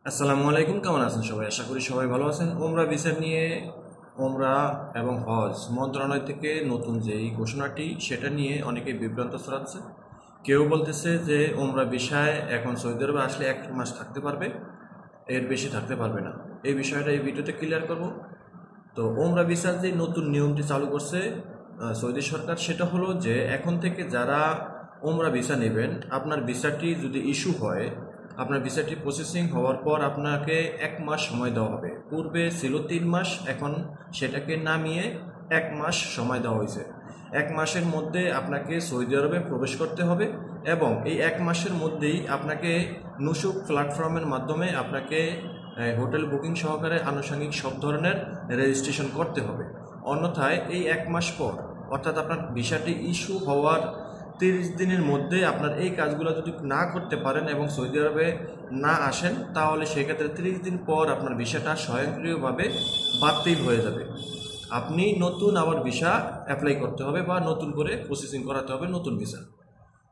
আসসালামু আলাইকুম, কেমন আছেন সবাই? আশা করি সবাই ভালো আছেন। ওমরা ভিসা নিয়ে ওমরা এবং হজ মন্ত্রণালয় থেকে নতুন যেই ঘোষণাটি সেটা নিয়ে অনেকে বিভ্রান্ত ছড়াচ্ছে। কেউ বলতেছে যে ওমরা ভিসায় এখন সৌদি আরবে আসলে 1 মাস থাকতে পারবে, এর বেশি থাকতে পারবে না। এই বিষয়টা এই ভিডিওতে ক্লিয়ার করব। তো ওমরা ভিসার যে নতুন নিয়মটি চালু করছে সৌদি সরকার, সেটা হলো যে এখন থেকে যারা ওমরা ভিসা নেবেন, আপনার ভিসাটি যদি ইস্যু হয়, আপনার ভিসাটি প্রসেসিং হওয়ার পর আপনাকে 1 মাস সময় দেওয়া হবে। পূর্বে ছিল 3 মাস, এখন সেটাকে নামিয়ে 1 মাস সময় দেওয়া হয়েছে। 1 মাসের মধ্যে আপনাকে সৌদি আরবে প্রবেশ করতে হবে এবং এই 1 মাসের মধ্যেই আপনাকে নুসুক প্ল্যাটফর্মের মাধ্যমে আপনাকে হোটেল বুকিং সহকারে আনুষঙ্গিক সব ধরনের রেজিস্ট্রেশন করতে হবে। অন্যথায় এই 1 মাস পর, অর্থাৎ আপনার ভিসাটি ইস্যু হওয়ার 30 দিনের মধ্যে আপনার এই কাজগুলো যদি না করতে পারেন এবং সৌদি আরবে না আসেন, তাহলে সেক্ষেত্রে 30 দিন পর আপনার ভিসাটা স্বয়ংক্রিয়ভাবে বাতিল হয়ে যাবে। আপনি নতুন আবার ভিসা অ্যাপ্লাই করতে হবে বা নতুন করে প্রসেসিং করাতে হবে নতুন ভিসা।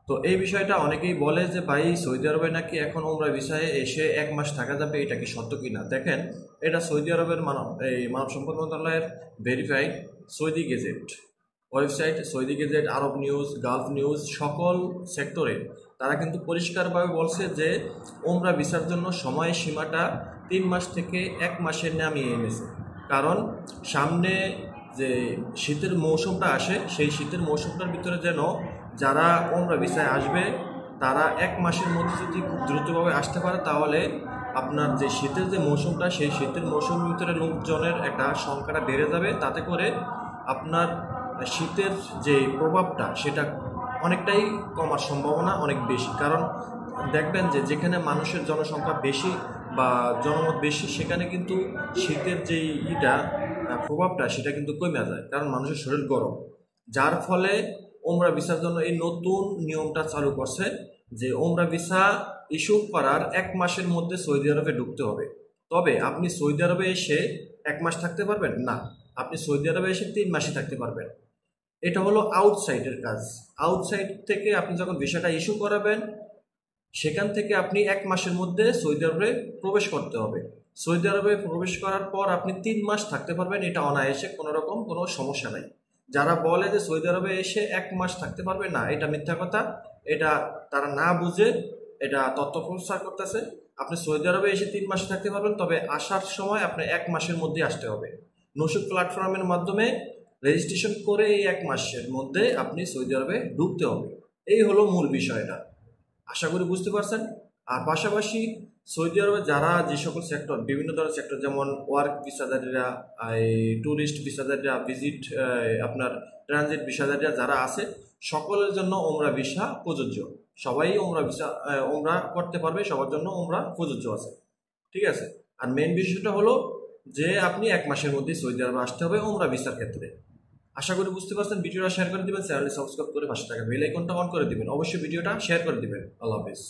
তো এই বিষয়টা অনেকেই বলে যে ভাই, সৌদি আরবে নাকি এখন ওমরা ভিসায় এসে 1 মাস থাকা যাবে, এটা কি সত্য কি না? দেখেন, এটা সৌদি আরবের মানব সম্পদ মন্ত্রণালয়ের verified Saudi gazette website, Saudi gazette, Arab news, Gulf news, সকল সেক্টরে তারা কিন্তু পরিষ্কারভাবে বলছে যে ওমরা ভিসার জন্য সময়সীমাটা 3 মাস থেকে 1 মাসে নামিয়ে এনেছে। কারণ সামনে যে শীতের মৌসুমটা আসে, সেই শীতের মৌসুমটার ভিতরে যেন যারা ওমরা ভিসায় আসবে তারা 1 মাসের মধ্যে যদি খুব দ্রুতভাবে আসতে পারে, তাহলে আপনার যে শীতের যে মৌসুমটা, সেই শীতের মৌসুমের ভিতরে লোকজনের একটা সংখ্যাটা বেড়ে যাবে। তাতে করে আপনার শীতের যে প্রভাবটা সেটা অনেকটাই কমার সম্ভাবনা অনেক বেশি। কারণ দেখবেন যে যেখানে মানুষের জনসংখ্যা বেশি বা জনমত বেশি, সেখানে কিন্তু শীতের যেই প্রভাবটা সেটা কিন্তু কমে যায়, কারণ মানুষের শরীর গরম। যার ফলে ওমরা ভিসার জন্য এই নতুন নিয়মটা চালু করছে যে ওমরা ভিসা ইস্যু করার 1 মাসের মধ্যে সৌদি আরবে ঢুকতে হবে। তবে আপনি সৌদি আরবে এসে 1 মাস থাকতে পারবেন না, আপনি সৌদি আরবে এসে 3 মাসই থাকতে পারবেন। এটা হলো আউটসাইডের কাজ। আউটসাইড থেকে আপনি যখন ভিসাটা ইস্যু করাবেন, সেখান থেকে আপনি 1 মাসের মধ্যে সৌদি আরবে প্রবেশ করতে হবে। সৌদি আরবে প্রবেশ করার পর আপনি 3 মাস থাকতে পারবেন, এটা অনায়াসে, কোনো রকম কোনো সমস্যা নাই। যারা বলে যে সৌদি আরবে এসে 1 মাস থাকতে পারবে না, এটা মিথ্যা কথা। এটা তারা না বুঝে এটা তথ্য প্রচার করতেছে। আপনি সৌদি আরবে এসে 3 মাস থাকতে পারবেন, তবে আসার সময় আপনি 1 মাসের মধ্যে আসতে হবে। নসুক প্ল্যাটফর্মের মাধ্যমে রেজিস্ট্রেশন করে এই 1 মাসের মধ্যে আপনি সৌদি আরবে ঢুকতে হবে। এই হলো মূল বিষয়টা। আশা করি বুঝতে পারছেন। আর পাশাপাশি সৌদি আরবে যারা যে সকল সেক্টর, বিভিন্ন ধরনের সেক্টর, যেমন ওয়ার্ক ভিসাদারীরা, ট্যুরিস্ট ভিসাদারীরা, ভিজিট আপনার ট্রানজিট ভিসাদারীরা যারা আছে, সকলের জন্য ওমরা ভিসা প্রযোজ্য। সবাই ওমরা ভিসা ওমরা করতে পারবে, সবার জন্য ওমরা প্রযোজ্য আছে। ঠিক আছে। আর মেন বিষয়টা হলো যে আপনি 1 মাসের মধ্যে সৌদি আরবে আসতে হবে ওমরা ভিসার ক্ষেত্রে। আশা করি বুঝতে পারছেন। ভিডিওটা শেয়ার করে দিবেন, চ্যানেলটি সাবস্ক্রাইব করে পাশে থাকা বেল আইকনটা অন করে দিবেন। অবশ্যই ভিডিওটা শেয়ার করে দিবেন। আল্লাহ হাফেজ।